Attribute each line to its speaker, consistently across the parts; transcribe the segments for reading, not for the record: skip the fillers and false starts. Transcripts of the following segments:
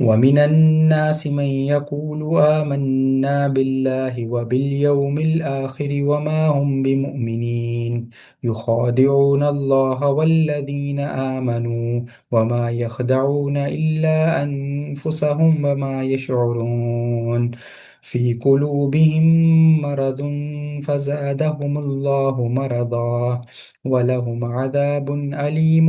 Speaker 1: ومن الناس من يقول آمنا بالله وباليوم الآخر وما هم بمؤمنين يخادعون الله والذين آمنوا وما يخدعون إلا أنفسهم وما يشعرون في قلوبهم مرض فزادهم الله مرضا ولهم عذاب أليم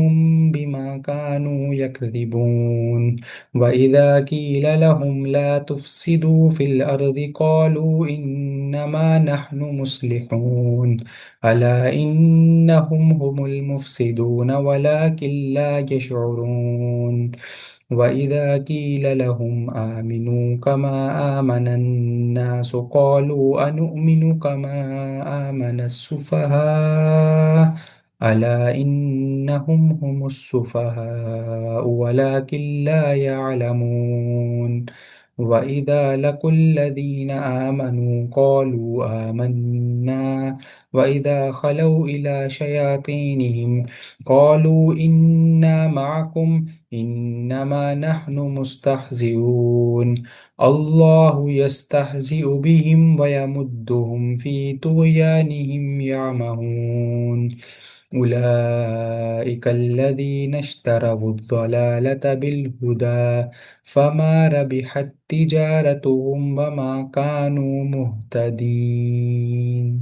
Speaker 1: بما كانوا يكذبون. وإذا قيل لهم لا تفسدوا في الأرض قالوا إنما نحن مصلحون ألا إنهم هم المفسدون ولكن لا يشعرون. وإذا قيل لهم آمنوا كما آمن الناس قالوا أنؤمن كما آمن السفهاء ألا إنهم هم السفهاء ولكن لا يعلمون. وإذا لقوا الذين آمنوا قالوا آمنا وإذا خلوا إلى شياطينهم قالوا إنا معكم إنما نحن مستهزئون الله يستهزئ بهم ويمدهم في طغيانهم يعمهون. أولئك الذين اشتروا الضلالة بالهدى فما ربحت تجارتهم وما كانوا مهتدين.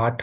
Speaker 1: 8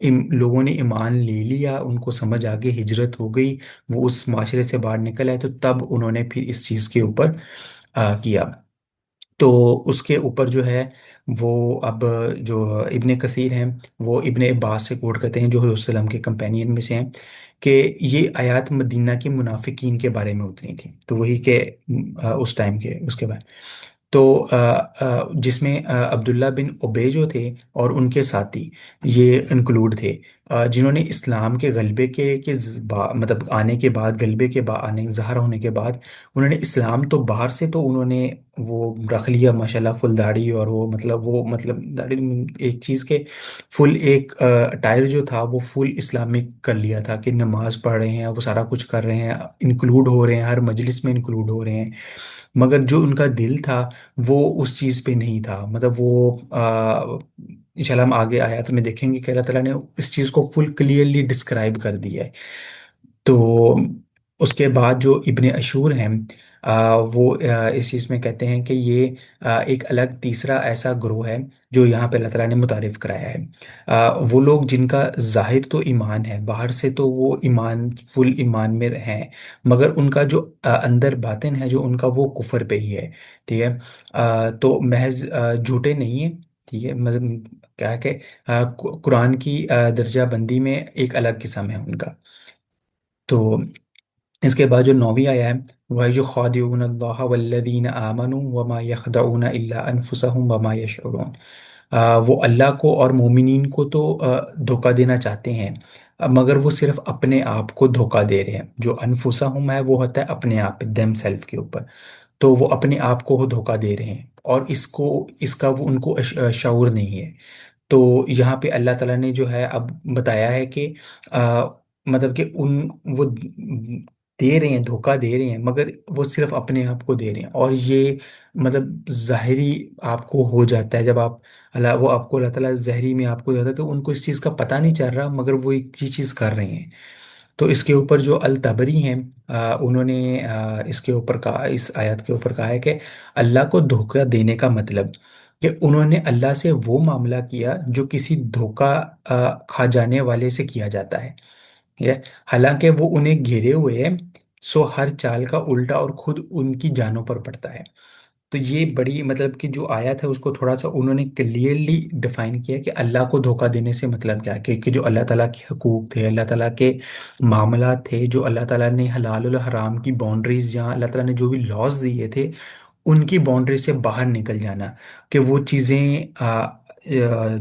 Speaker 1: لوگوں نے ایمان لے لیا، ان کو سمجھ آ گئی، ہجرت ہو گئی، وہ اس معاشرے سے باہر نکل آئے، تو تب انہوں نے پھر اس چیز کے اوپر کیا۔ تو اس کے اوپر جو ہے وہ اب جو ابن کثیر ہیں وہ ابن عباس سے کوٹ کرتے ہیں، جو حضرت صلی اللہ علیہ وسلم کے کمپینین میں سے ہیں، کہ یہ آیات مدینہ کے منافقین کے بارے میں اتری تھی، تو وہی کہ اس ٹائم کے اس کے بعد تو جس میں عبداللہ بن ابے جو تھے اور ان کے ساتھی یہ انکلوڈ تھے، جنہوں نے اسلام کے غلبے مطلب آنے کے بعد، غلبے کے بعد، آنے ظاہر ہونے کے بعد، انہوں نے اسلام تو باہر سے تو انہوں نے وہ رکھ لیا ماشاءاللہ فل داڑھی، اور وہ مطلب داڑھی ایک چیز کے فل ایک اٹائر جو تھا وہ فل اسلامک کر لیا تھا، کہ نماز پڑھ رہے ہیں، وہ سارا کچھ کر رہے ہیں، انکلوڈ ہو رہے ہیں، ہر مجلس میں انکلوڈ ہو رہے ہیں، مگر جو ان کا دل تھا وہ اس چیز پہ نہیں تھا، مطلب وہ انشاءاللہ ہم آگے آیات میں دیکھیں گے کہ اللہ تعالیٰ نے اس چیز کو فل کلیئرلی ڈسکرائب کر دیا ہے۔ تو اس کے بعد جو ابن اشور ہیں، وہ اس چیز میں کہتے ہیں کہ یہ ایک الگ تیسرا ایسا گروہ ہے جو یہاں پہ اللہ تعالیٰ نے متعارف کرایا ہے۔ وہ لوگ جن کا ظاہر تو ایمان ہے، باہر سے تو وہ ایمان، فل ایمان میں ہیں، مگر ان کا جو اندر باطن ہے جو ان کا، وہ کفر پہ ہی ہے، ٹھیک ہے۔ تو محض جھوٹے نہیں ہیں، ٹھیک ہے، مطلب کیا ہے کہ قرآن کی درجہ بندی میں ایک الگ قسم ہے ان کا۔ تو اس کے بعد جو نویں آیا ہے وہ ہے جو خادعون اللہ والذین آمنوا وما یخدعون الا انفسهم وما یشعرون۔ وہ اللہ کو اور مومنین کو تو دھوکہ دینا چاہتے ہیں، مگر وہ صرف اپنے آپ کو دھوکہ دے رہے ہیں۔ جو انفسہم ہے وہ ہوتا ہے اپنے آپ، دیم سیلف کے اوپر، تو وہ اپنے آپ کو دھوکہ دے رہے ہیں، اور اس کا وہ ان کو شعور نہیں ہے۔ تو یہاں پہ اللہ تعالیٰ نے جو ہے اب بتایا ہے کہ مطلب کہ وہ دے رہے ہیں، دھوکہ دے رہے ہیں، مگر وہ صرف اپنے آپ کو دے رہے ہیں، اور یہ مطلب ظاہری آپ کو ہو جاتا ہے جب وہ آپ کو اللہ تعالیٰ ظاہری میں آپ کو دیتا ہے کہ ان کو اس چیز کا پتہ نہیں چل رہا، مگر وہ ایک یہ چیز کر رہے ہیں۔ تو اس کے اوپر جو الطبری ہیں، انہوں نے اس کے اوپر کہا، اس آیت کے اوپر کہا ہے کہ اللہ کو دھوکہ دینے کا مطلب کہ انہوں نے اللہ سے وہ معاملہ کیا جو کسی دھوکہ کھا جانے والے سے کیا جاتا ہے، ٹھیک ہے؟ حالانکہ وہ انہیں گھیرے ہوئے ہیں، سو ہر چال کا الٹا اور خود ان کی جانوں پر پڑتا ہے۔ تو یہ بڑی مطلب کہ جو آیت ہے اس کو تھوڑا سا انہوں نے کلیئرلی ڈیفائن کیا کہ اللہ کو دھوکہ دینے سے مطلب کیا ہے، کہ جو اللہ تعالیٰ کے حقوق تھے، اللہ تعالیٰ کے معاملات تھے، جو اللہ تعالیٰ نے حلال و حرام کی باؤنڈریز، جہاں اللہ تعالیٰ نے جو بھی لاز دیے تھے ان کی باؤنڈری سے باہر نکل جانا، کہ وہ چیزیں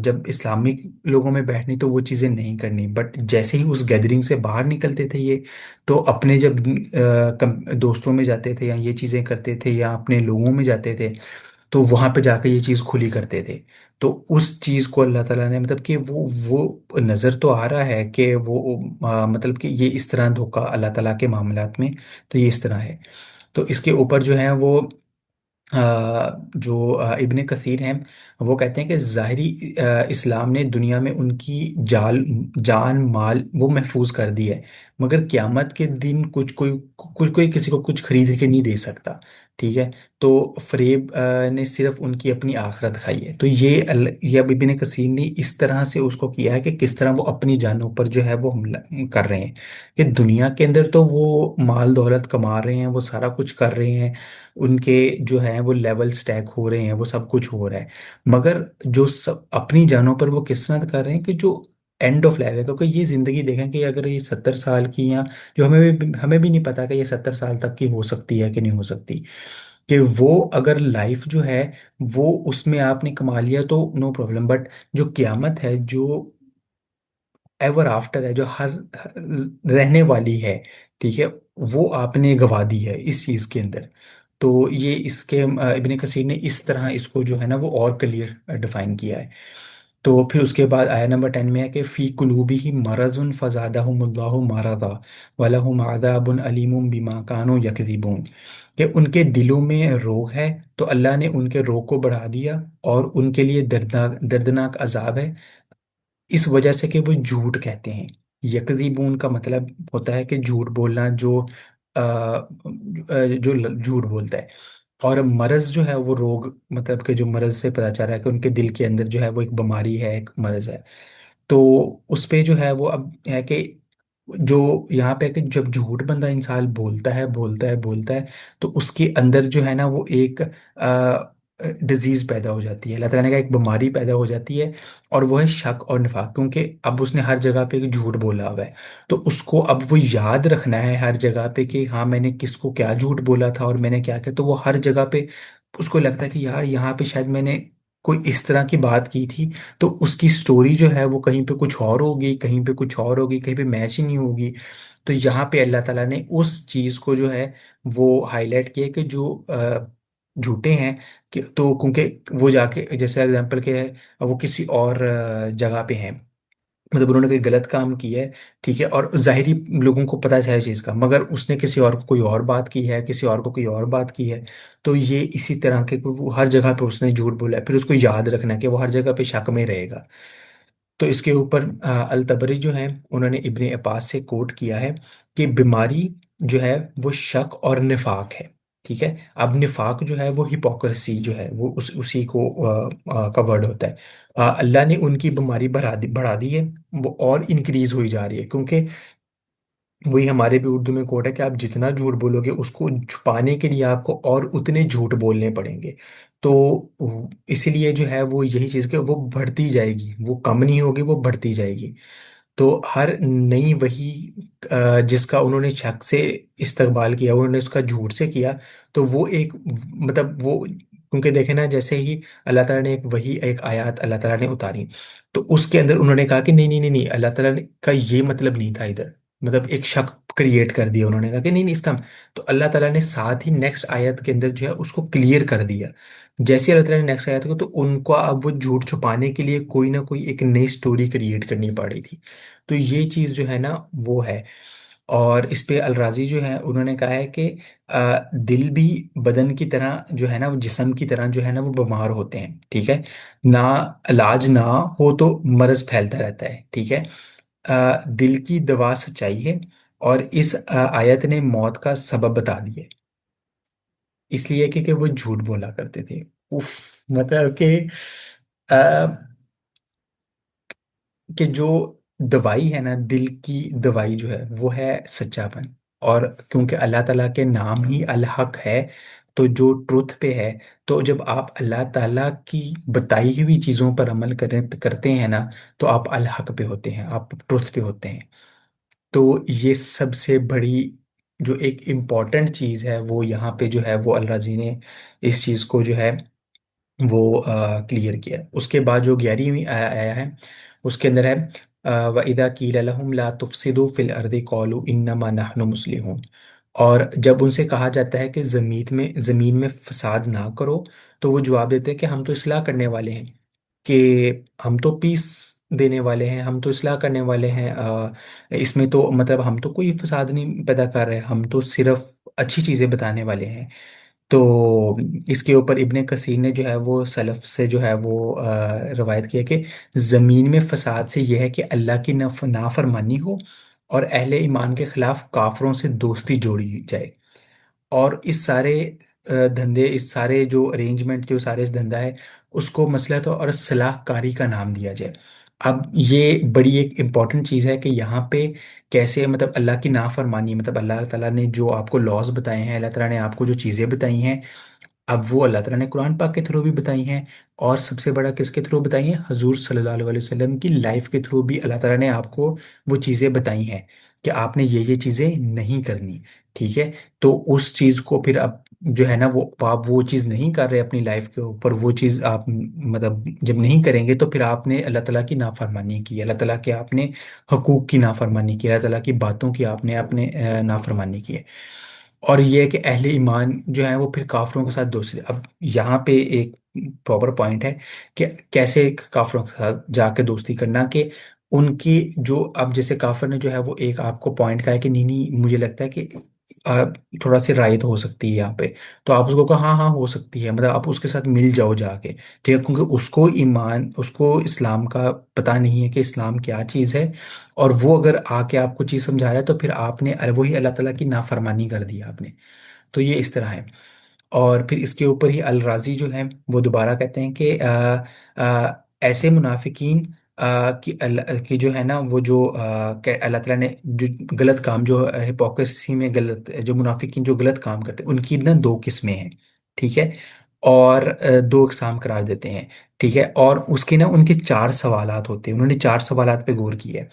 Speaker 1: جب اسلامک لوگوں میں بیٹھنی تو وہ چیزیں نہیں کرنی، بٹ جیسے ہی اس گیدرنگ سے باہر نکلتے تھے یہ، تو اپنے جب دوستوں میں جاتے تھے یا یہ چیزیں کرتے تھے یا اپنے لوگوں میں جاتے تھے، تو وہاں پہ جا کے یہ چیز کھلی کرتے تھے۔ تو اس چیز کو اللہ تعالیٰ نے مطلب کہ وہ نظر تو آ رہا ہے کہ وہ مطلب کہ یہ اس طرح دھوکہ اللہ تعالیٰ کے معاملات میں، تو یہ اس طرح ہے۔ تو اس کے اوپر جو ہے وہ جو ابن کثیر ہیں وہ کہتے ہیں کہ ظاہری اسلام نے دنیا میں ان کی جان مال وہ محفوظ کر دی ہے، مگر قیامت کے دن کوئی کسی کو کچھ خرید کے نہیں دے سکتا، ٹھیک ہے؟ تو فریب نے صرف ان کی اپنی آخرت کھائی ہے۔ تو یہ اب ابن کثیر نے اس طرح سے اس کو کیا ہے کہ کس طرح وہ اپنی جانوں پر جو ہے وہ حملہ کر رہے ہیں، کہ دنیا کے اندر تو وہ مال دولت کما رہے ہیں، وہ سارا کچھ کر رہے ہیں، ان کے جو ہیں وہ لیول سٹیک ہو رہے ہیں، وہ سب کچھ ہو رہا ہے، مگر جو سب اپنی جانوں پر وہ کس طرح کر رہے ہیں، کہ جو اینڈ آف لائف ہے، کیونکہ یہ زندگی دیکھیں کہ اگر یہ 70 سال کی، یا جو ہمیں بھی نہیں پتا کہ یہ 70 سال تک کی ہو سکتی ہے کہ نہیں ہو سکتی، کہ وہ اگر لائف جو ہے وہ اس میں آپ نے کما لیا تو نو پرابلم، بٹ جو قیامت ہے، جو ایور آفٹر ہے، جو رہنے والی ہے، ٹھیک ہے، وہ آپ نے گوا دی ہے اس چیز کے اندر۔ تو یہ اس کے ابن کثیر نے اس طرح اس کو جو ہے نا وہ اور کلیئر ڈیفائن کیا ہے۔ تو پھر اس کے بعد آیا نمبر 10 میں ہے کہ فی قلوبہم مرض فزادہم اللہ مرضا ولہم عذاب علیم بما کانوا یکذبون، کہ ان کے دلوں میں روگ ہے تو اللہ نے ان کے روگ کو بڑھا دیا، اور ان کے لیے دردناک عذاب ہے اس وجہ سے کہ وہ جھوٹ کہتے ہیں۔ یکذبون کا مطلب ہوتا ہے کہ جھوٹ بولنا، جو جھوٹ بولتا ہے، اور مرض جو ہے وہ روگ، مطلب کہ جو مرض سے پتہ چل رہا ہے کہ ان کے دل کے اندر جو ہے وہ ایک بیماری ہے، ایک مرض ہے۔ تو اس پہ جو ہے وہ اب ہے کہ جو یہاں پہ کہ جب جھوٹ بندہ انسان بولتا ہے بولتا ہے بولتا ہے، تو اس کے اندر جو ہے نا وہ ایک ڈیزیز پیدا ہو جاتی ہے، اللہ تعالیٰ نے کہا ایک بیماری پیدا ہو جاتی ہے، اور وہ ہے شک اور نفاق، کیونکہ اب اس نے ہر جگہ پہ ایک جھوٹ بولا ہوا ہے، تو اس کو اب وہ یاد رکھنا ہے ہر جگہ پہ کہ ہاں میں نے کس کو کیا جھوٹ بولا تھا اور میں نے کیا کیا، تو وہ ہر جگہ پہ اس کو لگتا ہے کہ یار یہاں پہ شاید میں نے کوئی اس طرح کی بات کی تھی، تو اس کی سٹوری جو ہے وہ کہیں پہ کچھ اور ہوگی، کہیں پہ کچھ اور ہوگی، کہیں پہ میچ ہی نہیں ہوگی۔ تو یہاں پہ اللہ تعالیٰ نے اس چیز کو جو ہے وہ ہائی لائٹ کیا کہ جو جھوٹے ہیں، کہ تو کیونکہ وہ جا کے جیسے اگزامپل کہ وہ کسی اور جگہ پہ ہیں، مطلب انہوں نے کوئی غلط کام کیا ہے، ٹھیک ہے، اور ظاہری لوگوں کو پتہ ہے چیز کا، مگر اس نے کسی اور کو کوئی اور بات کی ہے، کسی اور کو کوئی اور بات کی ہے، تو یہ اسی طرح کے وہ ہر جگہ پہ اس نے جھوٹ بولا ہے، پھر اس کو یاد رکھنا ہے کہ وہ ہر جگہ پہ شک میں رہے گا۔ تو اس کے اوپر الطبری جو ہیں انہوں نے ابن عباس سے کوٹ کیا ہے کہ بیماری جو ہے وہ شک اور نفاق ہے، ٹھیک ہے۔ اب نفاق جو ہے وہ ہپوکریسی جو ہے وہ اسی کو کا ورڈ ہوتا ہے۔ اللہ نے ان کی بیماری بڑھا دی ہے، وہ اور انکریز ہوئی جا رہی ہے، کیونکہ وہی ہمارے بھی اردو میں کوٹ ہے کہ آپ جتنا جھوٹ بولو گے اس کو چھپانے کے لیے آپ کو اور اتنے جھوٹ بولنے پڑیں گے، تو اسی لیے جو ہے وہ یہی چیز کہ وہ بڑھتی جائے گی، وہ کم نہیں ہوگی، وہ بڑھتی جائے گی۔ تو ہر نئی وہی جس کا انہوں نے شک سے استقبال کیا، انہوں نے اس کا جھوٹ سے کیا، تو وہ ایک مطلب وہ، کیونکہ دیکھیں نا جیسے ہی اللہ تعالیٰ نے ایک وہی ایک آیات اللہ تعالیٰ نے اتاری، تو اس کے اندر انہوں نے کہا کہ نہیں نہیں نہیں نہیں، اللہ تعالیٰ کا یہ مطلب نہیں تھا ادھر، مطلب ایک شک کریٹ کر دیا، انہوں نے کہا کہ نہیں نہیں اس کا، تو اللہ تعالیٰ نے ساتھ ہی نیکسٹ آیت کے اندر جو ہے اس کو کلیئر کر دیا۔ جیسے اللہ تعالیٰ نے نیکسٹ آیت کو، تو ان کو اب وہ جھوٹ چھپانے کے لیے کوئی نہ کوئی ایک نئی سٹوری کریٹ کرنی پڑ رہی تھی، تو یہ چیز جو ہے نا وہ ہے۔ اور اس پہ الرازی جو ہے انہوں نے کہا ہے کہ دل بھی بدن کی طرح جو ہے نا، وہ جسم کی طرح جو ہے نا وہ بیمار ہوتے ہیں، ٹھیک ہے، نہ علاج نہ ہو تو مرض پھیلتا رہتا ہے، ٹھیک ہے۔ دل کی دوا سچائی ہے، اور اس آیت نے موت کا سبب بتا دیا، اس لیے کہ وہ جھوٹ بولا کرتے تھے۔ اف، مطلب کہ جو دوائی ہے نا، دل کی دوائی جو ہے وہ ہے سچا پن، اور کیونکہ اللہ تعالیٰ کے نام ہی الحق ہے، تو جو ٹروتھ پہ ہے، تو جب آپ اللہ تعالیٰ کی بتائی ہوئی چیزوں پر عمل کرتے ہیں نا، تو آپ الحق پہ ہوتے ہیں، آپ ٹروتھ پہ ہوتے ہیں۔ تو یہ سب سے بڑی جو ایک امپورٹنٹ چیز ہے وہ یہاں پہ جو ہے وہ الرازی نے اس چیز کو جو ہے وہ کلیئر کیا۔ اس کے بعد جو 11ویں آیا ہے اس کے اندر ہے وَإِذَا قِيلَ لَهُمْ لَا تُفْسِدُوا فِي الْأَرْضِ قَالُوا إِنَّمَا نَحْنُ مُصْلِحُونَ، اور جب ان سے کہا جاتا ہے کہ زمین میں فساد نہ کرو، تو وہ جواب دیتے ہیں کہ ہم تو اصلاح کرنے والے ہیں، کہ ہم تو پیس دینے والے ہیں، ہم تو اصلاح کرنے والے ہیں، اس میں تو مطلب ہم تو کوئی فساد نہیں پیدا کر رہے، ہم تو صرف اچھی چیزیں بتانے والے ہیں۔ تو اس کے اوپر ابن کثیر نے جو ہے وہ سلف سے جو ہے وہ روایت کیا کہ زمین میں فساد سے یہ ہے کہ اللہ کی نافرمانی ہو، اور اہل ایمان کے خلاف کافروں سے دوستی جوڑی جائے، اور اس سارے دھندے، اس سارے جو ارینجمنٹ، جو سارے اس دھندا ہے، اس کو مصلحت اور صلاح کاری کا نام دیا جائے۔ اب یہ بڑی ایک امپورٹنٹ چیز ہے کہ یہاں پہ کیسے مطلب اللہ کی نافرمانی، مطلب اللہ تعالیٰ نے جو آپ کو لاز بتائے ہیں، اللہ تعالیٰ نے آپ کو جو چیزیں بتائی ہیں، اب وہ اللہ تعالیٰ نے قرآن پاک کے تھرو بھی بتائی ہیں، اور سب سے بڑا کس کے تھرو بتائی ہیں؟ حضور صلی اللہ علیہ وسلم کی لائف کے تھرو بھی اللہ تعالیٰ نے آپ کو وہ چیزیں بتائی ہیں کہ آپ نے یہ چیزیں نہیں کرنی، ٹھیک ہے۔ تو اس چیز کو پھر اب جو ہے نا وہ آپ وہ چیز نہیں کر رہے اپنی لائف کے اوپر، وہ چیز آپ مطلب جب نہیں کریں گے تو پھر آپ نے اللہ تعالیٰ کی نافرمانی کی، اللہ تعالیٰ کے آپ نے حقوق کی نافرمانی کی، اللہ تعالیٰ کی باتوں کی آپ نے اپنے نافرمانی کی ہے۔ اور یہ ہے کہ اہل ایمان جو ہیں وہ پھر کافروں کے ساتھ دوستی، اب یہاں پہ ایک پراپر پوائنٹ ہے کہ کیسے ایک کافروں کے ساتھ جا کے دوستی کرنا، کہ ان کی جو اب جیسے کافر نے جو ہے وہ ایک آپ کو پوائنٹ کہا ہے کہ نہیں نہیں مجھے لگتا ہے کہ آ، تھوڑا سی رائت ہو سکتی ہے یہاں پہ، تو آپ اس کو کہا ہاں ہاں ہو سکتی ہے، مطلب آپ اس کے ساتھ مل جاؤ جا کے، ٹھیک ہے، کیونکہ اس کو ایمان، اس کو اسلام کا پتہ نہیں ہے کہ اسلام کیا چیز ہے، اور وہ اگر آ کے آپ کو چیز سمجھا رہا ہے تو پھر آپ نے وہی اللہ تعالیٰ کی نافرمانی کر دی آپ نے، تو یہ اس طرح ہے۔ اور پھر اس کے اوپر ہی الرازی جو ہے وہ دوبارہ کہتے ہیں کہ ایسے منافقین کہ جو ہے نا وہ جو کہ اللہ تعالیٰ نے جو غلط کام جو ہپوکریسی میں غلط جو منافقین جو غلط کام کرتے ہیں ان کی نا دو قسمیں ہیں، ٹھیک ہے، اور دو اقسام قرار دیتے ہیں، ٹھیک ہے، اور اس کے نا ان کے چار سوالات ہوتے ہیں، انہوں نے چار سوالات پہ غور کیا ہے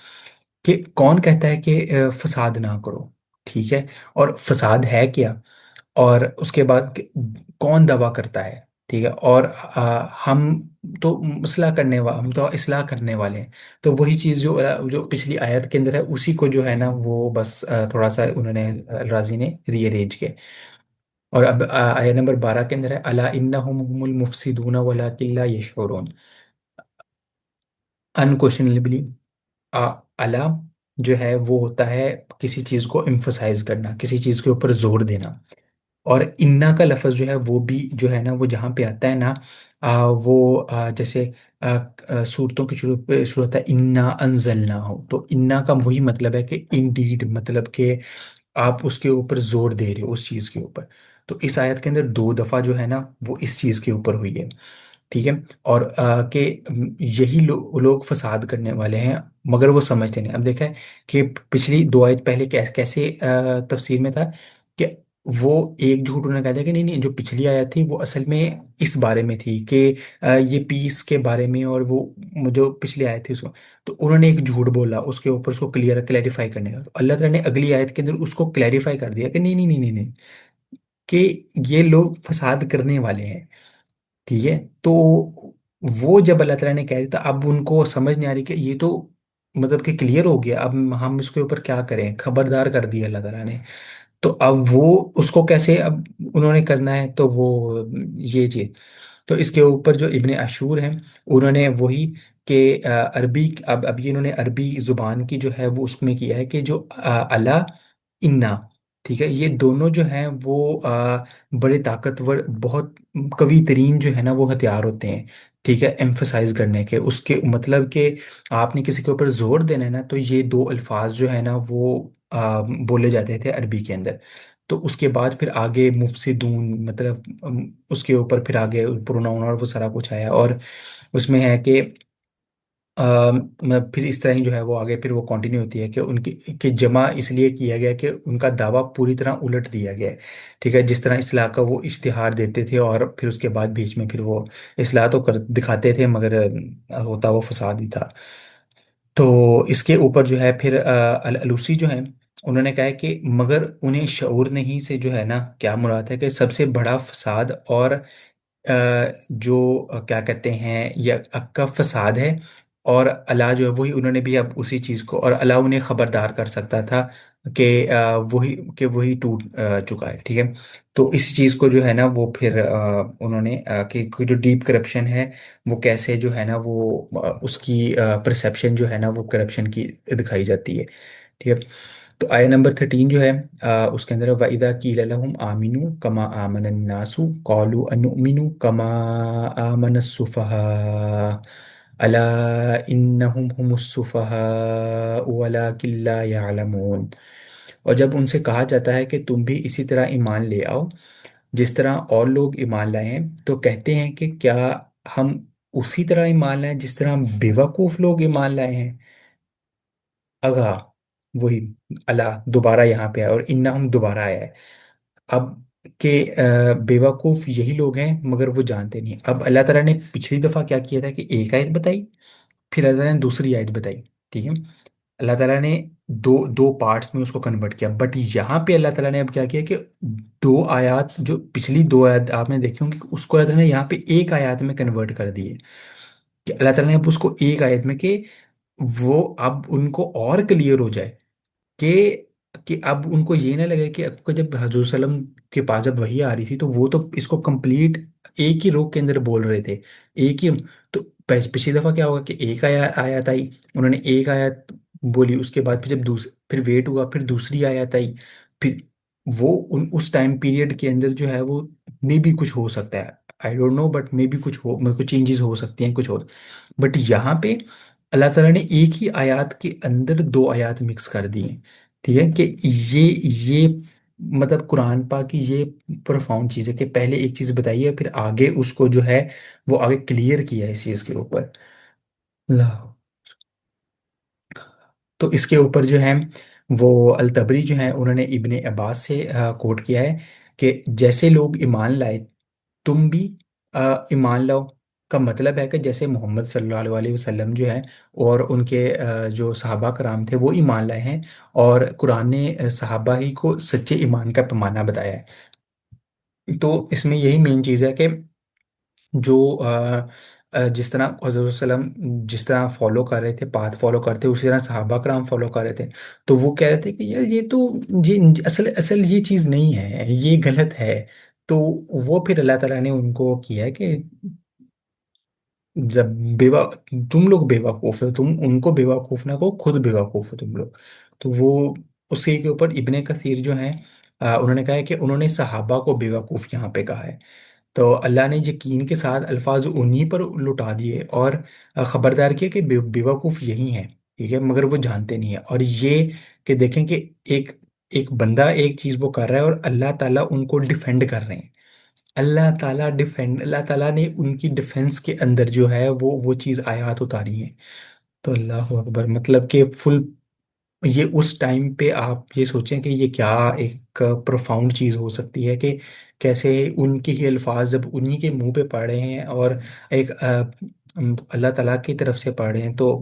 Speaker 1: کہ کون کہتا ہے کہ فساد نہ کرو، ٹھیک ہے، اور فساد ہے کیا، اور اس کے بعد کون دعویٰ کرتا ہے، ٹھیک ہے، اور ہم تو ہم تو اصلاح کرنے والے ہیں، تو وہی چیز جو پچھلی آیت کے اندر ہے اسی کو جو ہے نا وہ بس تھوڑا سا انہوں نے الرازی نے ری ارینج کیا، اور اب آیت نمبر 12 کے اندر ہے الا انہم هم المفسدون ولکن لا یشعرون، انکوشنبلی الا جو ہے وہ ہوتا ہے کسی چیز کو امفسائز کرنا، کسی چیز کے اوپر زور دینا، اور انا کا لفظ جو ہے وہ بھی جو ہے نا وہ جہاں پہ آتا ہے نا وہ جیسے صورتوں کی شروع پہ شروع ہوتا ہے انا انزلنا ہو، تو انا کا وہی مطلب ہے کہ انڈیڈ، مطلب کہ آپ اس کے اوپر زور دے رہے ہو اس چیز کے اوپر، تو اس آیت کے اندر دو دفعہ جو ہے نا وہ اس چیز کے اوپر ہوئی ہے، ٹھیک ہے، اور کہ یہی لوگ فساد کرنے والے ہیں مگر وہ سمجھتے نہیں، اب دیکھا ہے کہ پچھلی دو آیت پہلے کیسے تفسیر میں تھا کہ وہ ایک جھوٹ انہوں نے کہا تھا کہ نہیں نہیں، جو پچھلی آیت تھی وہ اصل میں اس بارے میں تھی کہ یہ پیس کے بارے میں، اور وہ جو پچھلی آیت تھی اس کو، تو انہوں نے ایک جھوٹ بولا اس کے اوپر، اس کو کلیریفائی کرنے کا، تو اللہ تعالیٰ نے اگلی آیت کے اندر اس کو کلیریفائی کر دیا کہ نہیں نہیں نہیں نہیں نہیں، کہ یہ لوگ فساد کرنے والے ہیں، ٹھیک ہے، تو وہ جب اللہ تعالیٰ نے کہہ دیا تھا اب ان کو سمجھ نہیں آ رہی کہ یہ تو مطلب کہ کلیئر ہو گیا، اب ہم اس کے اوپر کیا کریں، خبردار کر دیا اللہ تعالیٰ نے، تو اب وہ اس کو کیسے اب انہوں نے کرنا ہے، تو وہ یہ چیز، تو اس کے اوپر جو ابن عاشور ہیں انہوں نے وہی کہ عربی، اب یہ انہوں نے عربی زبان کی جو ہے وہ اس میں کیا ہے کہ جو اللہ انا، ٹھیک ہے، یہ دونوں جو ہیں وہ بڑے طاقتور، بہت قوی ترین جو ہے نا وہ ہتھیار ہوتے ہیں، ٹھیک ہے، ایمفسائز کرنے کے، اس کے مطلب کہ آپ نے کسی کے اوپر زور دینا ہے نا تو یہ دو الفاظ جو ہے نا وہ بولے جاتے تھے عربی کے اندر، تو اس کے بعد پھر آگے مفسدون مطلب اس کے اوپر پھر آگے پروناؤن اور وہ سارا کچھ آیا، اور اس میں ہے کہ پھر اس طرح ہی جو ہے وہ آگے پھر وہ کنٹینیو ہوتی ہے کہ ان کی کہ جمع اس لیے کیا گیا کہ ان کا دعویٰ پوری طرح الٹ دیا گیا ہے، ٹھیک ہے، جس طرح اصلاح کا وہ اشتہار دیتے تھے اور پھر اس کے بعد بیچ میں پھر وہ اصلاح تو دکھاتے تھے مگر ہوتا وہ فساد ہی تھا، تو اس کے اوپر جو ہے پھر الالوسی جو ہیں انہوں نے کہا ہے کہ مگر انہیں شعور نہیں سے جو ہے نا کیا مراد ہے کہ سب سے بڑا فساد اور جو کیا کہتے ہیں یہ کا فساد ہے، اور اللہ جو ہے وہی انہوں نے بھی اب اسی چیز کو، اور اللہ انہیں خبردار کر سکتا تھا کہ وہی ٹوٹ چکا ہے، ٹھیک ہے، تو اسی چیز کو جو ہے نا وہ پھر انہوں نے کہ جو ڈیپ کرپشن ہے وہ کیسے جو ہے نا وہ اس کی پرسیپشن جو ہے نا وہ کرپشن کی دکھائی جاتی ہے، ٹھیک ہے، تو آیا نمبر 13 جو ہے اس کے اندر وَإِذَا قِيلَ لَهُمْ آمِنُوا كَمَا آمَنَ النَّاسُ قَالُوا أَنُؤْمِنُ كَمَا آمَنَ السُّفَهَاءُ أَلَا إِنَّهُمْ هُمُ السُّفَهَاءُ وَلَكِنْ لَا يَعْلَمُونَ، اور جب ان سے کہا جاتا ہے کہ تم بھی اسی طرح ایمان لے آؤ جس طرح اور لوگ ایمان لائے ہیں، تو کہتے ہیں کہ کیا ہم اسی طرح ایمان لائیں جس طرح بیوقوف لوگ ایمان لائے ہیں، اگا وہی اللہ دوبارہ یہاں پہ آیا اور انہم دوبارہ آیا ہے، اب کہ بیوقوف یہی لوگ ہیں مگر وہ جانتے نہیں، اب اللہ تعالیٰ نے پچھلی دفعہ کیا کیا تھا کہ ایک آیت بتائی، پھر اللہ تعالیٰ نے دوسری آیت بتائی، ٹھیک ہے، اللہ تعالیٰ نے دو دو پارٹس میں اس کو کنورٹ کیا، بٹ یہاں پہ اللہ تعالیٰ نے اب کیا کیا کہ دو آیات جو پچھلی دو آیات آپ نے دیکھی ہوں گی اس کو اللہ تعالیٰ نے یہاں پہ ایک آیات میں کنورٹ کر دی ہے، کہ اللہ تعالیٰ نے اب اس کو ایک آیت میں کہ وہ اب ان کو اور کلیئر ہو جائے کہ اب ان کو یہ نہ لگے کہ اب کو جب حضور صلی اللہ علیہ وسلم کے پاس جب وحی آ رہی تھی تو وہ تو اس کو کمپلیٹ ایک ہی روک کے اندر بول رہے تھے، ایک ہی، تو پچھلی دفعہ کیا ہوگا کہ ایک آیت آئی، انہوں نے ایک آیت بولی، اس کے بعد پھر جب پھر ویٹ ہوا پھر دوسری آیت آئی، پھر وہ اس ٹائم پیریڈ کے اندر جو ہے وہ میں بھی کچھ ہو سکتا ہے، آئی ڈونٹ نو، بٹ میں بھی کچھ ہو مطلب کچھ چینجز ہو سکتی ہیں کچھ ہو، بٹ یہاں پہ اللہ تعالیٰ نے ایک ہی آیات کے اندر دو آیات مکس کر دی ہیں، ٹھیک ہے، کہ یہ مطلب قرآن پاک کی یہ پروفاؤنڈ چیز ہے کہ پہلے ایک چیز بتائی ہے پھر آگے اس کو جو ہے وہ آگے کلیئر کیا ہے اس چیز کے اوپر، اللہ تو اس کے اوپر جو ہے وہ الطبری جو ہے انہوں نے ابن عباس سے کوٹ کیا ہے کہ جیسے لوگ ایمان لائے تم بھی ایمان لاؤ، کا مطلب ہے کہ جیسے محمد صلی اللہ علیہ وسلم جو ہے اور ان کے جو صحابہ کرام تھے وہ ایمان لائے ہیں، اور قرآن نے صحابہ ہی کو سچے ایمان کا پیمانہ بتایا ہے۔ تو اس میں یہی مین چیز ہے کہ جو جس طرح حضرت صلی اللہ علیہ وسلم جس طرح فالو کر رہے تھے، پاتھ فالو کرتے اسی طرح صحابہ کرام فالو کر رہے تھے، تو وہ کہہ رہے تھے کہ یار یہ تو یہ اصل اصل یہ چیز نہیں ہے، یہ غلط ہے۔ تو وہ پھر اللہ تعالیٰ نے ان کو کیا ہے کہ جب بیوا تم لوگ بے وقوف ہو، تم ان کو بے وقوف نہ کہو، خود بے وقوف ہو تم لوگ۔ تو وہ اسی کے اوپر ابن کثیر جو ہیں انہوں نے کہا ہے کہ انہوں نے صحابہ کو بے وقوف یہاں پہ کہا ہے۔ تو اللہ نے یقین کے ساتھ الفاظ انہی پر لٹا دیے اور خبردار کیا کہ بیوقوف یہی ہیں، ٹھیک ہے، مگر وہ جانتے نہیں ہیں۔ اور یہ کہ دیکھیں کہ ایک ایک بندہ ایک چیز وہ کر رہا ہے اور اللہ تعالیٰ ان کو ڈیفینڈ کر رہے ہیں۔ اللہ تعالیٰ نے ان کی ڈیفenس کے اندر جو ہے وہ چیز آیات اتاری ہیں۔ تو اللہ اکبر، مطلب کہ فل یہ اس ٹائم پہ آپ یہ سوچیں کہ یہ کیا ایک پروفاؤنڈ چیز ہو سکتی ہے کہ کیسے ان کے ہی الفاظ جب انہی کے منہ پہ پڑھ رہے ہیں اور ایک اللہ تعالیٰ کی طرف سے پڑھ رہے ہیں۔ تو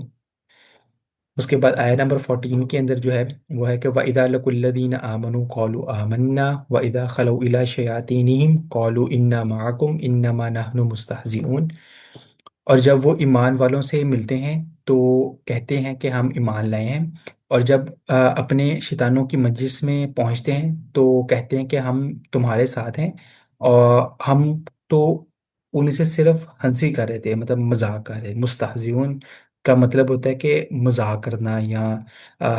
Speaker 1: اس کے بعد آیت نمبر 14 کے اندر جو ہے وہ ہے کہ وَإِذَا لَقُوا الَّذِينَ آمَنُوا قَالُوا آمَنَّا وَإِذَا خَلَوْا إِلَىٰ شَيَاطِينِهِمْ قَالُوا إِنَّا مَعَكُمْ إِنَّمَا نَحْنُ مُسْتَهْزِئُونَ۔ اور جب وہ ایمان والوں سے ملتے ہیں تو کہتے ہیں کہ ہم ایمان لائے ہیں، اور جب اپنے شیطانوں کی مجلس میں پہنچتے ہیں تو کہتے ہیں کہ ہم تمہارے ساتھ ہیں، اور ہم تو ان سے صرف ہنسی کر رہے تھے، مطلب مذاق کر رہے، مستہزئون کا مطلب ہوتا ہے کہ مذاق کرنا یا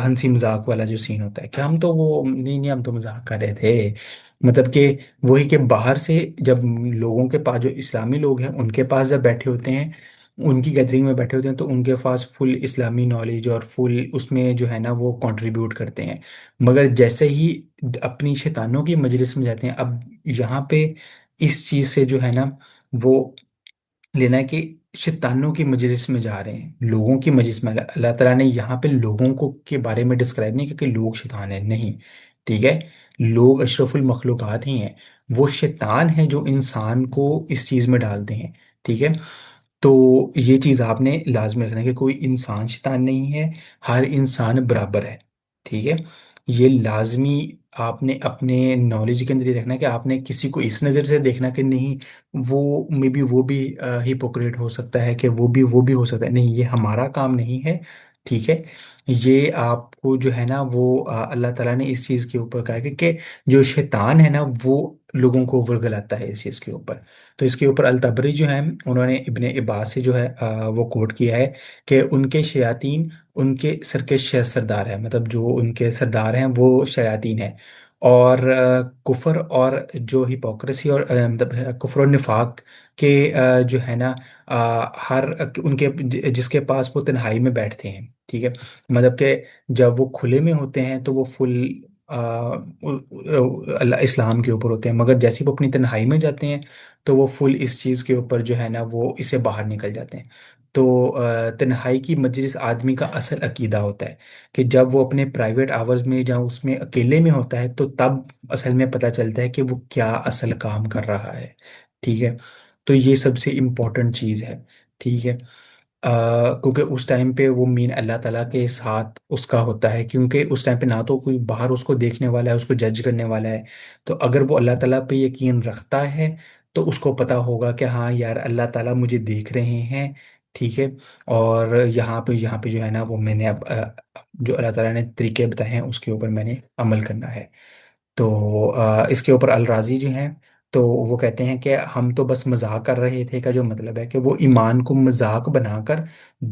Speaker 1: ہنسی مذاق والا جو سین ہوتا ہے کہ ہم تو وہ نہیں نہیں، ہم تو مذاق کر رہے تھے۔ مطلب کہ وہی کہ باہر سے جب لوگوں کے پاس جو اسلامی لوگ ہیں ان کے پاس جب بیٹھے ہوتے ہیں، ان کی گیدرنگ میں بیٹھے ہوتے ہیں، تو ان کے پاس فل اسلامی نالج اور فل اس میں جو ہے نا وہ کنٹریبیوٹ کرتے ہیں، مگر جیسے ہی اپنی شیطانوں کی مجلس میں جاتے ہیں، اب یہاں پہ اس چیز سے جو ہے نا وہ لینا ہے کہ شیطانوں کی مجلس میں جا رہے ہیں، لوگوں کی مجلس میں اللہ تعالیٰ نے یہاں پہ لوگوں کو کے بارے میں ڈسکرائب نہیں کیا کہ لوگ شیطان ہیں، نہیں، ٹھیک ہے، لوگ اشرف المخلوقات ہی ہیں، وہ شیطان ہیں جو انسان کو اس چیز میں ڈالتے ہیں، ٹھیک ہے۔ تو یہ چیز آپ نے لازمی رکھنا ہے کہ کوئی انسان شیطان نہیں ہے، ہر انسان برابر ہے، ٹھیک ہے۔ یہ لازمی آپ نے اپنے نالج کے اندر یہ رکھنا ہے کہ آپ نے کسی کو اس نظر سے دیکھنا کہ نہیں وہ میں بھی وہ بھی ہپوکریٹ ہو سکتا ہے، کہ وہ بھی ہو سکتا ہے، نہیں، یہ ہمارا کام نہیں ہے، ٹھیک ہے۔ یہ آپ کو جو ہے نا وہ اللہ تعالیٰ نے اس چیز کے اوپر کہا ہے کہ جو شیطان ہے نا وہ لوگوں کو ورگلاتا ہے اس چیز کے اوپر۔ تو اس کے اوپر الطبری جو ہے انہوں نے ابن عباس سے جو ہے وہ کوٹ کیا ہے کہ ان کے شیاطین ان کے سر کے سردار ہیں، مطلب جو ان کے سردار ہیں وہ شیاطین ہیں، اور کفر اور جو ہپوکریسی اور مطلب کفر و نفاق کے جو ہے نا ہر ان کے جس کے پاس وہ تنہائی میں بیٹھتے ہیں، ٹھیک ہے، مطلب کہ جب وہ کھلے میں ہوتے ہیں تو وہ فل اللہ اسلام کے اوپر ہوتے ہیں، مگر جیسے وہ اپنی تنہائی میں جاتے ہیں تو وہ فل اس چیز کے اوپر جو ہے نا وہ اسے باہر نکل جاتے ہیں۔ تو تنہائی کی مجلس آدمی کا اصل عقیدہ ہوتا ہے کہ جب وہ اپنے پرائیویٹ آورز میں جہاں اس میں اکیلے میں ہوتا ہے تو تب اصل میں پتہ چلتا ہے کہ وہ کیا اصل کام کر رہا ہے، ٹھیک ہے۔ تو یہ سب سے امپورٹنٹ چیز ہے، ٹھیک ہے۔ کیونکہ اس ٹائم پہ وہ مین اللہ تعالیٰ کے ساتھ اس کا ہوتا ہے، کیونکہ اس ٹائم پہ نہ تو کوئی باہر اس کو دیکھنے والا ہے، اس کو جج کرنے والا ہے۔ تو اگر وہ اللہ تعالیٰ پہ یقین رکھتا ہے تو اس کو پتا ہوگا کہ ہاں یار اللہ تعالیٰ مجھے دیکھ رہے ہیں، ٹھیک ہے، اور یہاں پہ جو ہے نا وہ میں نے اب جو اللہ تعالیٰ نے طریقے بتائے ہیں اس کے اوپر میں نے عمل کرنا ہے۔ تو اس کے اوپر الراضی جو ہیں تو وہ کہتے ہیں کہ ہم تو بس مذاق کر رہے تھے، کا جو مطلب ہے کہ وہ ایمان کو مذاق بنا کر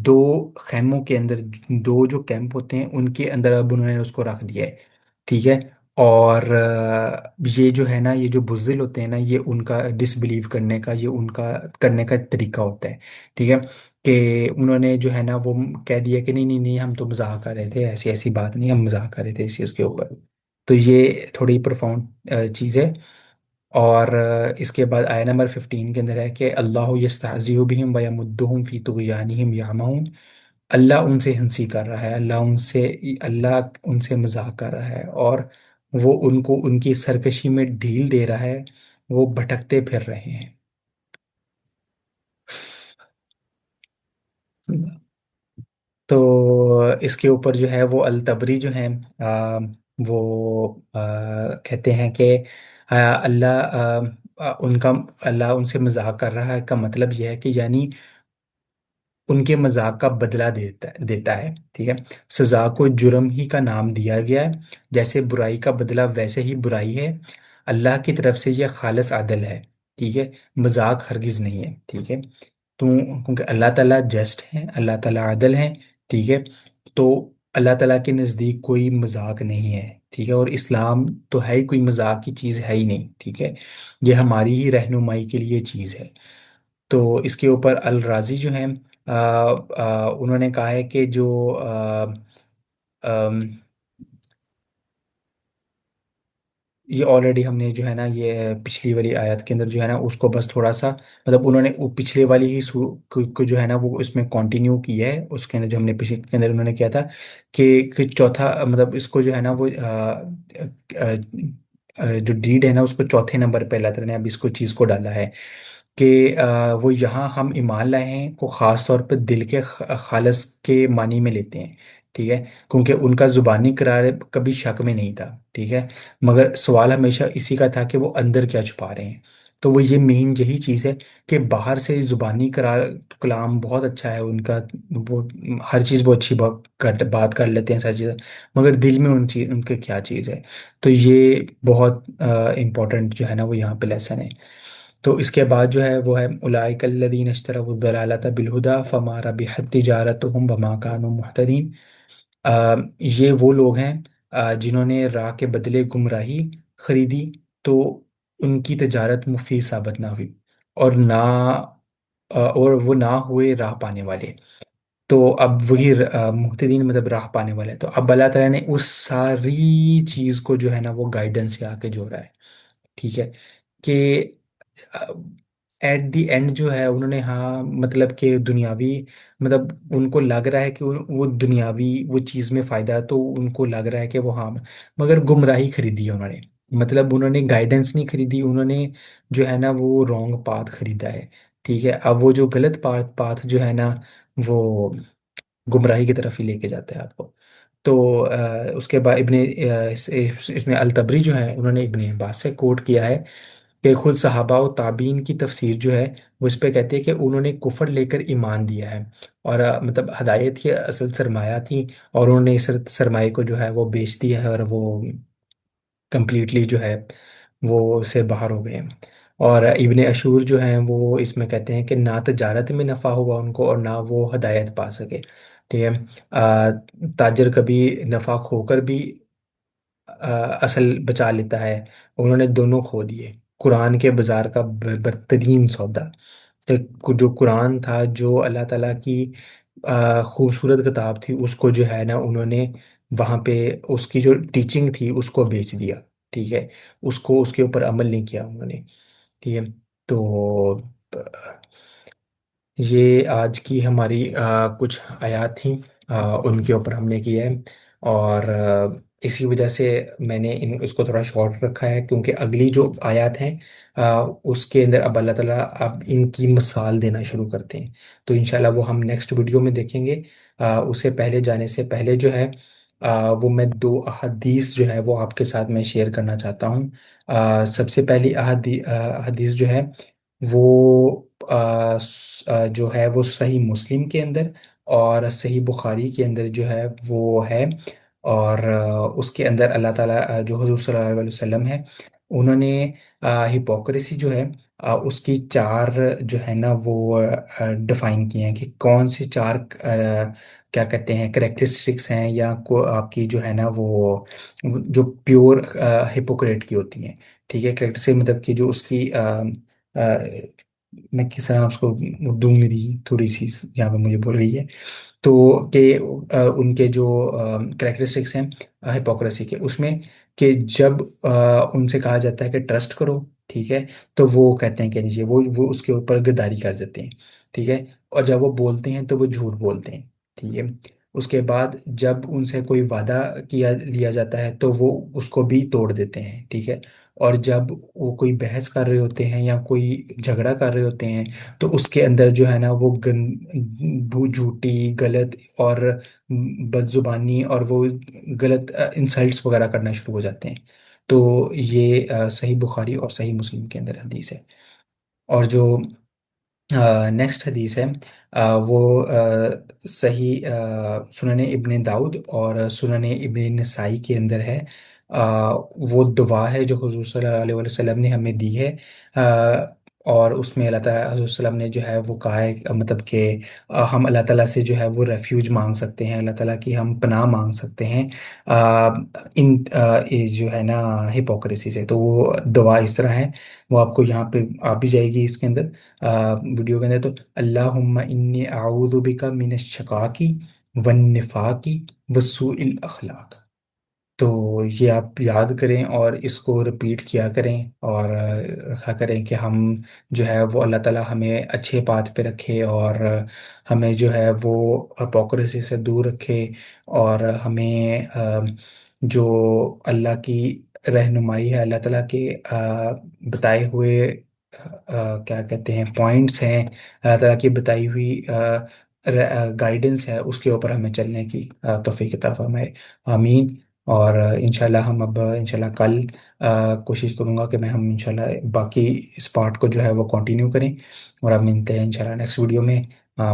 Speaker 1: دو خیموں کے اندر، دو جو کیمپ ہوتے ہیں ان کے اندر اب انہوں نے اس کو رکھ دیا ہے، ٹھیک ہے۔ اور یہ جو ہے نا یہ جو بزدل ہوتے ہیں نا یہ ان کا ڈس بلیو کرنے کا، یہ ان کا کرنے کا طریقہ ہوتا ہے، ٹھیک ہے، کہ انہوں نے جو ہے نا وہ کہہ دیا کہ نہیں نہیں نہیں ہم تو مذاق کر رہے تھے، ایسی ایسی بات نہیں، ہم مذاق کر رہے تھے اس چیز کے اوپر۔ تو یہ تھوڑی پروفاؤنڈ چیز ہے۔ اور اس کے بعد آیہ نمبر 15 کے اندر ہے کہ اللہ یستہزئ بہم ویمدہم فی طغیانہم یعمہون، اللہ ان سے ہنسی کر رہا ہے، اللہ ان سے مذاق کر رہا ہے، اور وہ ان کو ان کی سرکشی میں ڈھیل دے رہا ہے، وہ بھٹکتے پھر رہے ہیں۔ تو اس کے اوپر جو ہے وہ الطبری جو ہیں، وہ کہتے ہیں کہ اللہ ان کا اللہ ان سے مذاق کر رہا ہے کا مطلب یہ ہے کہ یعنی ان کے مذاق کا بدلہ دیتا ہے، ٹھیک ہے۔ سزا کو جرم ہی کا نام دیا گیا ہے، جیسے برائی کا بدلہ ویسے ہی برائی ہے، اللہ کی طرف سے یہ خالص عدل ہے، ٹھیک ہے، مذاق ہرگز نہیں ہے، ٹھیک ہے۔ تو کیونکہ اللہ تعالیٰ جسٹ ہے، اللہ تعالیٰ عادل ہے، ٹھیک ہے، تو اللہ تعالیٰ کے نزدیک کوئی مذاق نہیں ہے، ٹھیک ہے، اور اسلام تو ہے ہی، کوئی مذاق کی چیز ہے ہی نہیں، ٹھیک ہے، یہ ہماری ہی رہنمائی کے لیے چیز ہے۔ تو اس کے اوپر الراضی جو ہیں، انہوں نے کہا ہے کہ جو آ، آم، یہ آلریڈی ہم نے جو ہے نا یہ پچھلی والی آیت کے اندر جو ہے نا اس کو بس تھوڑا سا، مطلب انہوں نے وہ پچھلے والی ہی کو جو ہے نا وہ اس میں کنٹینیو کی ہے، اس کے اندر جو ہم نے پچھلے کے اندر انہوں نے کیا تھا کہ چوتھا مطلب اس کو جو ہے نا وہ جو ڈیڈ ہے نا اس کو چوتھے نمبر پہ اللہ تعالیٰ نے اب اس کو چیز کو ڈالا ہے کہ وہ یہاں ہم ایمان لائے ہیں کو خاص طور پہ دل کے خالص کے معنی میں لیتے ہیں، ٹھیک ہے، کیونکہ ان کا زبانی قرار کبھی شک میں نہیں تھا، ٹھیک ہے، مگر سوال ہمیشہ اسی کا تھا کہ وہ اندر کیا چھپا رہے ہیں۔ تو وہ یہ مین یہی چیز ہے کہ باہر سے زبانی قرار کلام بہت اچھا ہے ان کا، وہ ہر چیز وہ اچھی بات کر لیتے ہیں ساری چیزیں، مگر دل میں ان کے کیا چیز ہے۔ تو یہ بہت امپورٹنٹ جو ہے نا وہ یہاں پہ لیسن ہے۔ تو اس کے بعد جو ہے وہ ہے اولئک الذین اشتروا الضلالۃ بالہدیٰ فما ربحت تجارتہم وما کانوا مہتدین۔ یہ وہ لوگ ہیں جنہوں نے راہ کے بدلے گمراہی خریدی، تو ان کی تجارت مفید ثابت نہ ہوئی، اور وہ نہ ہوئے راہ پانے والے۔ تو اب وہی مہتدین مطلب راہ پانے والے، تو اب اللہ تعالیٰ نے اس ساری چیز کو جو ہے نا وہ گائیڈنس سے آ کے جوڑا ہے، ٹھیک ہے، کہ ایٹ دی اینڈ جو ہے انہوں نے ہاں مطلب کہ دنیاوی، مطلب ان کو لگ رہا ہے کہ وہ دنیاوی وہ چیز میں فائدہ ہے، تو ان کو لگ رہا ہے کہ وہ ہاں، مگر گمراہی خریدی ہے انہوں نے، مطلب انہوں نے گائیڈنس نہیں خریدی، انہوں نے جو ہے نا وہ رانگ پاتھ خریدا ہے، ٹھیک ہے۔ اب وہ جو غلط پاتھ جو ہے نا وہ گمراہی کی طرف ہی لے کے جاتا ہے آپ کو۔ تو اس کے بعد اس میں الطبری جو ہے انہوں نے ابن عباس سے کوٹ کیا ہے کہ خود صحابہ و تابعین کی تفسیر جو ہے وہ اس پہ کہتے ہیں کہ انہوں نے کفر لے کر ایمان دیا ہے، اور مطلب ہدایت ہی اصل سرمایہ تھی، اور انہوں نے اس سرمایہ کو جو ہے وہ بیچ دیا ہے، اور وہ کمپلیٹلی جو ہے وہ سے باہر ہو گئے ہیں۔ اور ابن عاشور جو ہیں وہ اس میں کہتے ہیں کہ نہ تجارت میں نفع ہوا ان کو، اور نہ وہ ہدایت پا سکے، ٹھیک ہے۔ تاجر کبھی نفع کھو کر بھی اصل بچا لیتا ہے، انہوں نے دونوں کھو دیے، قرآن کے بازار کا بدترین سودا، کہ جو قرآن تھا، جو اللہ تعالیٰ کی خوبصورت کتاب تھی، اس کو جو ہے نا انہوں نے وہاں پہ اس کی جو ٹیچنگ تھی اس کو بیچ دیا، ٹھیک ہے، اس کے اوپر عمل نہیں کیا انہوں نے، ٹھیک ہے۔ تو یہ آج کی ہماری کچھ آیات تھیں، ان کے اوپر ہم نے کیا ہے، اور اسی وجہ سے میں نے اس کو تھوڑا شارٹ رکھا ہے، کیونکہ اگلی جو آیات ہیں اس کے اندر اب اللہ تعالیٰ اب ان کی مثال دینا شروع کرتے ہیں، تو انشاءاللہ وہ ہم نیکسٹ ویڈیو میں دیکھیں گے۔ اسے پہلے جانے سے پہلے جو ہے وہ میں دو احادیث جو ہے وہ آپ کے ساتھ میں شیئر کرنا چاہتا ہوں۔ سب سے پہلی حدیث جو ہے وہ جو ہے وہ صحیح مسلم کے اندر اور صحیح بخاری کے اندر جو ہے وہ ہے، اور اس کے اندر اللہ تعالیٰ جو حضور صلی اللہ علیہ وسلم ہے انہوں نے ہپوکریسی جو ہے اس کی چار جو ہے نا وہ ڈیفائن کیے ہیں کہ کون سی چار کیا کہتے ہیں کریکٹرسٹکس ہیں، یا آپ کی جو ہے نا وہ جو پیور ہپوکریٹ کی ہوتی ہیں، ٹھیک ہے، کریکٹر سے مطلب کہ جو اس کی میں کس طرح اس کو اردو میری تھوڑی سی یہاں پہ مجھے بول گئی ہے، تو کہ ان کے جو کریکٹرسٹکس ہیں ہپوکریسی کے، اس میں کہ جب ان سے کہا جاتا ہے کہ ٹرسٹ کرو، ٹھیک ہے، تو وہ کہتے ہیں کہ نہیں، وہ اس کے اوپر غداری کر دیتے ہیں، ٹھیک ہے، اور جب وہ بولتے ہیں تو وہ جھوٹ بولتے ہیں، ٹھیک ہے، اس کے بعد جب ان سے کوئی وعدہ کیا لیا جاتا ہے تو وہ اس کو بھی توڑ دیتے ہیں، ٹھیک ہے، اور جب وہ کوئی بحث کر رہے ہوتے ہیں یا کوئی جھگڑا کر رہے ہوتے ہیں تو اس کے اندر جو ہے نا وہ جھوٹی غلط اور بد زبانی اور وہ غلط انسلٹس وغیرہ کرنا شروع ہو جاتے ہیں۔ تو یہ صحیح بخاری اور صحیح مسلم کے اندر حدیث ہے۔ اور جو نیکسٹ حدیث ہے وہ صحیح سنن ابن داؤد اور سنن ابن نسائی کے اندر ہے۔ وہ دعا ہے جو حضور صلی اللہ علیہ وسلم نے ہمیں دی ہے، اور اس میں اللہ تعالیٰ حضور صلی اللہ علیہ وسلم نے جو ہے وہ کہا ہے مطلب کہ ہم اللہ تعالیٰ سے جو ہے وہ ریفیوج مانگ سکتے ہیں، اللہ تعالیٰ کی ہم پناہ مانگ سکتے ہیں یہ جو ہے نا ہپوکریسی سے۔ تو وہ دعا اس طرح ہے، وہ آپ کو یہاں پہ آ بھی جائے گی اس کے اندر ویڈیو کے اندر۔ تو اللہم انی اعوذ بک من الشقاق والنفاق وسوء الاخلاق۔ تو یہ آپ یاد کریں اور اس کو رپیٹ کیا کریں اور رکھا کریں کہ ہم جو ہے وہ اللہ تعالیٰ ہمیں اچھے پاتھ پہ رکھے، اور ہمیں جو ہے وہ اپوکریسی سے دور رکھے، اور ہمیں جو اللہ کی رہنمائی ہے، اللہ تعالیٰ کے بتائے ہوئے کیا کہتے ہیں پوائنٹس ہیں، اللہ تعالیٰ کی بتائی ہوئی گائیڈنس ہے، اس کے اوپر ہمیں چلنے کی توفیق عطا فرمائے، آمین۔ اور انشاءاللہ ہم اب انشاءاللہ کل کوشش کروں گا کہ میں ہم انشاءاللہ باقی اس پارٹ کو جو ہے وہ کنٹینیو کریں، اور اب ملتے ہیں انشاءاللہ نیکسٹ ویڈیو میں۔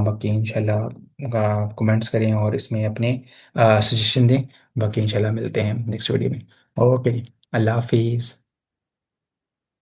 Speaker 1: باقی انشاءاللہ کمنٹس کریں اور اس میں اپنے سجیشن دیں، باقی انشاءاللہ ملتے ہیں نیکسٹ ویڈیو میں۔ اوکے جی، اللہ حافظ۔